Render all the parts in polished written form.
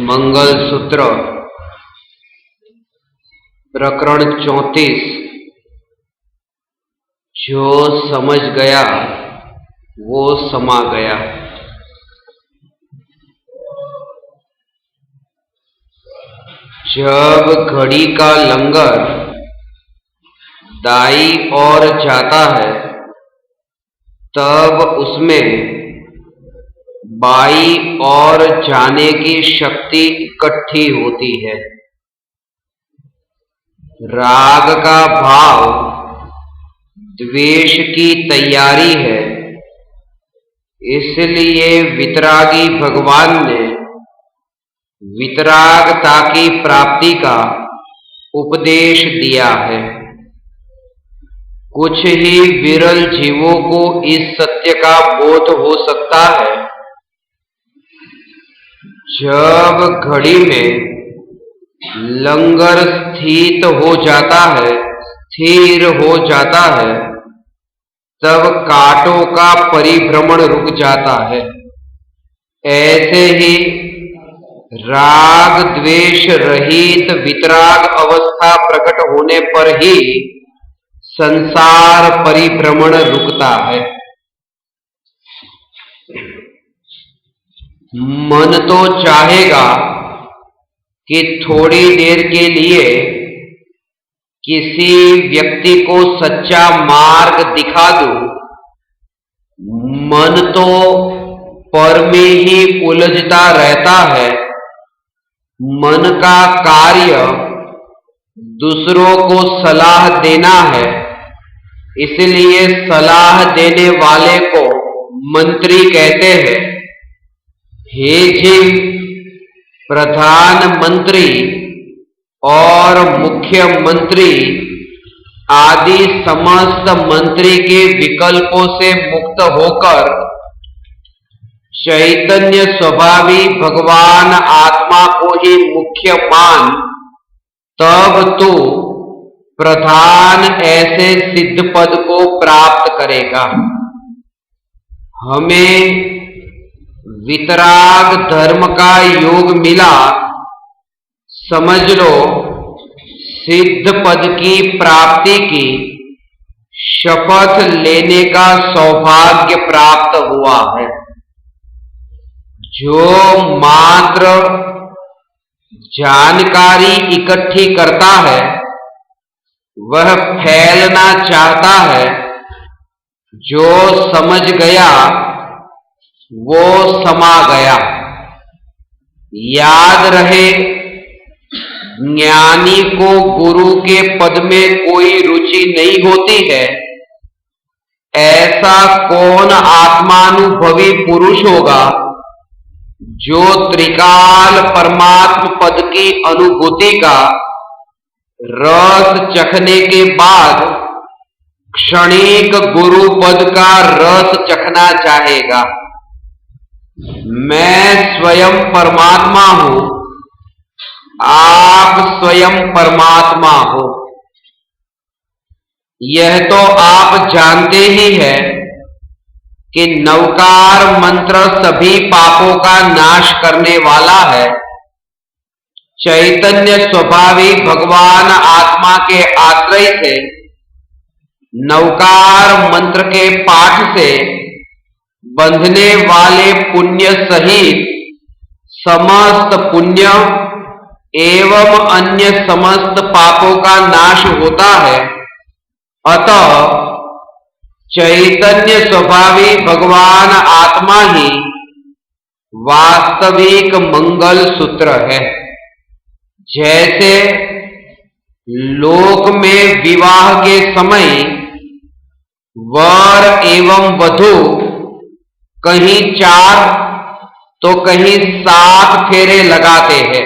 मंगल सूत्र प्रकरण 34। जो समझ गया वो समा गया। जब घड़ी का लंगर दाईं ओर जाता है तब उसमें बाईं ओर जाने की शक्ति इकट्ठी होती है। राग का भाव द्वेष की तैयारी है, इसलिए वितरागी भगवान ने वितरागता की प्राप्ति का उपदेश दिया है। कुछ ही विरल जीवों को इस सत्य का बोध हो सकता है। जब घड़ी में लंगर स्थिर हो जाता है तब कांटों का परिभ्रमण रुक जाता है। ऐसे ही राग द्वेष रहित वितराग अवस्था प्रकट होने पर ही संसार परिभ्रमण रुकता है। मन तो चाहेगा कि थोड़ी देर के लिए किसी व्यक्ति को सच्चा मार्ग दिखा दूं। मन तो पर में ही उलझता रहता है। मन का कार्य दूसरों को सलाह देना है, इसलिए सलाह देने वाले को मंत्री कहते हैं। हे जीव, प्रधानमंत्री और मुख्यमंत्री आदि समस्त मंत्री के विकल्पों से मुक्त होकर चैतन्य स्वभावी भगवान आत्मा को ही मुख्य मान, तब तो प्रधान ऐसे सिद्ध पद को प्राप्त करेगा। हमें वितराग धर्म का योग मिला, समझ लो सिद्ध पद की प्राप्ति की शपथ लेने का सौभाग्य प्राप्त हुआ है। जो मात्र जानकारी इकट्ठी करता है वह फैलना चाहता है। जो समझ गया वो समा गया। याद रहे, ज्ञानी को गुरु के पद में कोई रुचि नहीं होती है। ऐसा कौन आत्मानुभवी पुरुष होगा जो त्रिकाल परमात्म पद की अनुभूति का रस चखने के बाद क्षणिक गुरु पद का रस चखना चाहेगा। मैं स्वयं परमात्मा हूं, आप स्वयं परमात्मा हो, यह तो आप जानते ही हैं कि नवकार मंत्र सभी पापों का नाश करने वाला है। चैतन्य स्वभावी भगवान आत्मा के आश्रय से नवकार मंत्र के पाठ से बंधने वाले पुण्य सहित समस्त पुण्य एवं अन्य समस्त पापों का नाश होता है। अतः चैतन्य स्वभावी भगवान आत्मा ही वास्तविक मंगल सूत्र है। जैसे लोक में विवाह के समय वर एवं वधू कहीं 4 तो कहीं 7 फेरे लगाते हैं।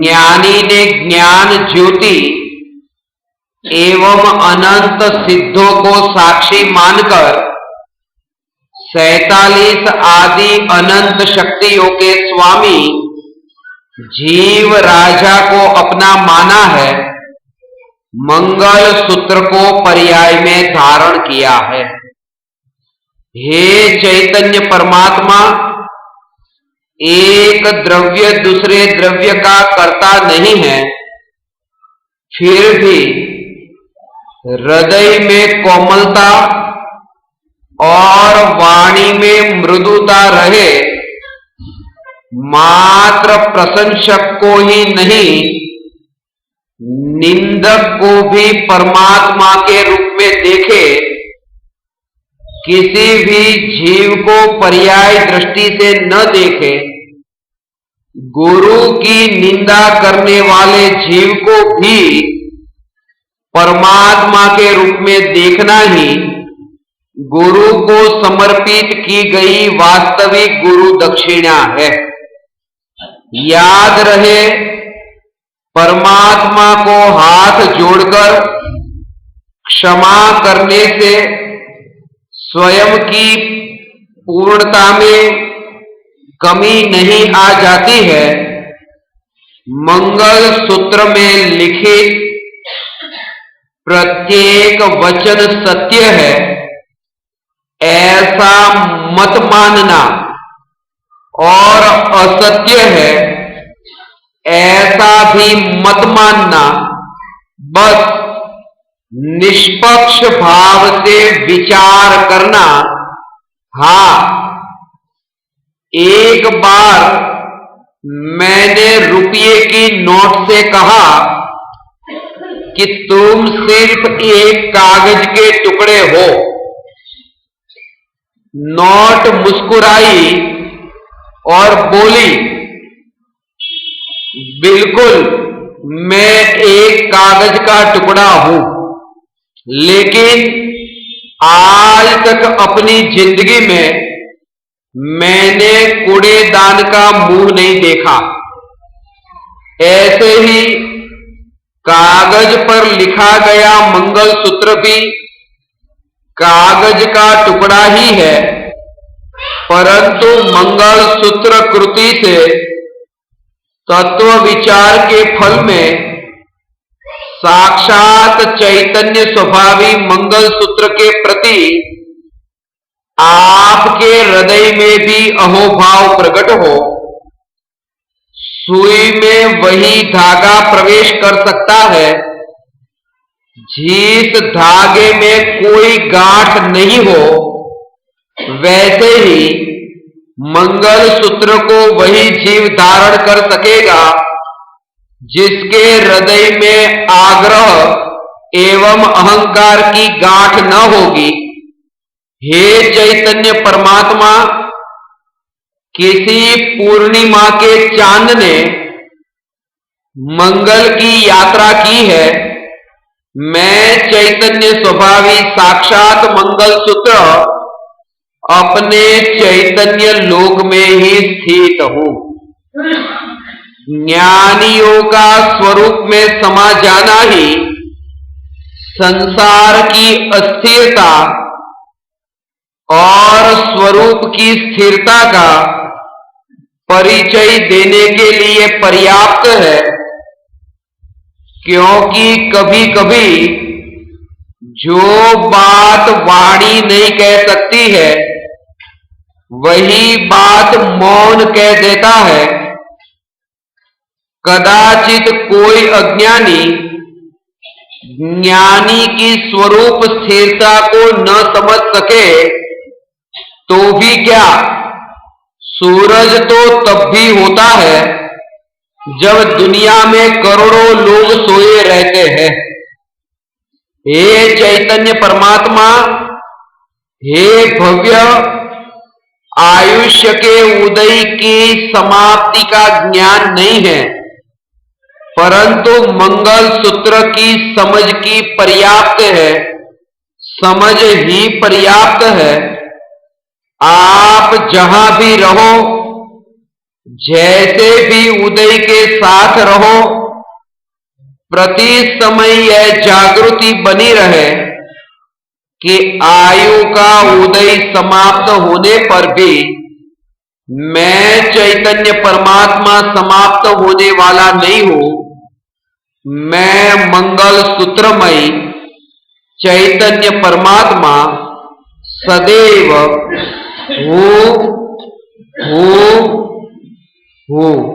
ज्ञानी ने ज्ञान ज्योति एवं अनंत सिद्धों को साक्षी मानकर 47 आदि अनंत शक्तियों के स्वामी जीव राजा को अपना माना है। मंगल सूत्र को पर्याय में धारण किया है। हे चैतन्य परमात्मा, एक द्रव्य दूसरे द्रव्य का कर्ता नहीं है, फिर भी हृदय में कोमलता और वाणी में मृदुता रहे, मात्र प्रशंसक को ही नहीं, निंदक को भी परमात्मा के रूप में देखे, किसी भी जीव को पर्याय दृष्टि से न देखे, गुरु की निंदा करने वाले जीव को भी परमात्मा के रूप में देखना ही गुरु को समर्पित की गई वास्तविक गुरु दक्षिणा है। याद रहे, परमात्मा को हाथ जोड़कर क्षमा करने से स्वयं की पूर्णता में कमी नहीं आ जाती है। मंगल सूत्र में लिखित प्रत्येक वचन सत्य है, ऐसा मत मानना, और असत्य है ऐसा भी मत मानना। बस निष्पक्ष भाव से विचार करना। हाँ, एक बार मैंने रुपये की नोट से कहा कि तुम सिर्फ एक कागज के टुकड़े हो। नोट मुस्कुराई और बोली, बिल्कुल मैं एक कागज का टुकड़ा हूं, लेकिन आज तक अपनी जिंदगी में मैंने कूड़ेदान का मुंह नहीं देखा। ऐसे ही कागज पर लिखा गया मंगलसूत्र भी कागज का टुकड़ा ही है, परंतु मंगलसूत्र कृति से तत्व विचार के फल में साक्षात चैतन्य स्वभावी मंगलसूत्र के प्रति आपके हृदय में भी अहोभाव प्रकट हो। सुई में वही धागा प्रवेश कर सकता है जिस धागे में कोई गांठ नहीं हो, वैसे ही मंगल सूत्र को वही जीव धारण कर सकेगा जिसके हृदय में आग्रह एवं अहंकार की गांठ न होगी। हे चैतन्य परमात्मा, किसी पूर्णिमा के चांद ने मंगल की यात्रा की है। मैं चैतन्य स्वभावी साक्षात मंगल सूत्र अपने चैतन्य लोक में ही स्थित हूं। ज्ञानियों का स्वरूप में समा जाना ही संसार की अस्थिरता और स्वरूप की स्थिरता का परिचय देने के लिए पर्याप्त है, क्योंकि कभी कभी जो बात वाणी नहीं कह सकती है, वही बात मौन कह देता है। कदाचित कोई अज्ञानी ज्ञानी की स्वरूप स्थिरता को न समझ सके तो भी क्या, सूरज तो तब भी होता है जब दुनिया में करोड़ों लोग सोए रहते हैं। हे चैतन्य परमात्मा, हे भव्य, आयुष्य के उदय की समाप्ति का ज्ञान नहीं है, परंतु मंगल सूत्र की समझ की पर्याप्त है, समझ ही पर्याप्त है। आप जहां भी रहो, जैसे भी उदय के साथ रहो, प्रति समय यह जागृति बनी रहे कि आयु का उदय समाप्त होने पर भी मैं चैतन्य परमात्मा समाप्त होने वाला नहीं हूं। मैं मंगल सूत्रमयी चैतन्य परमात्मा सदैव हूँ हूँ हूँ।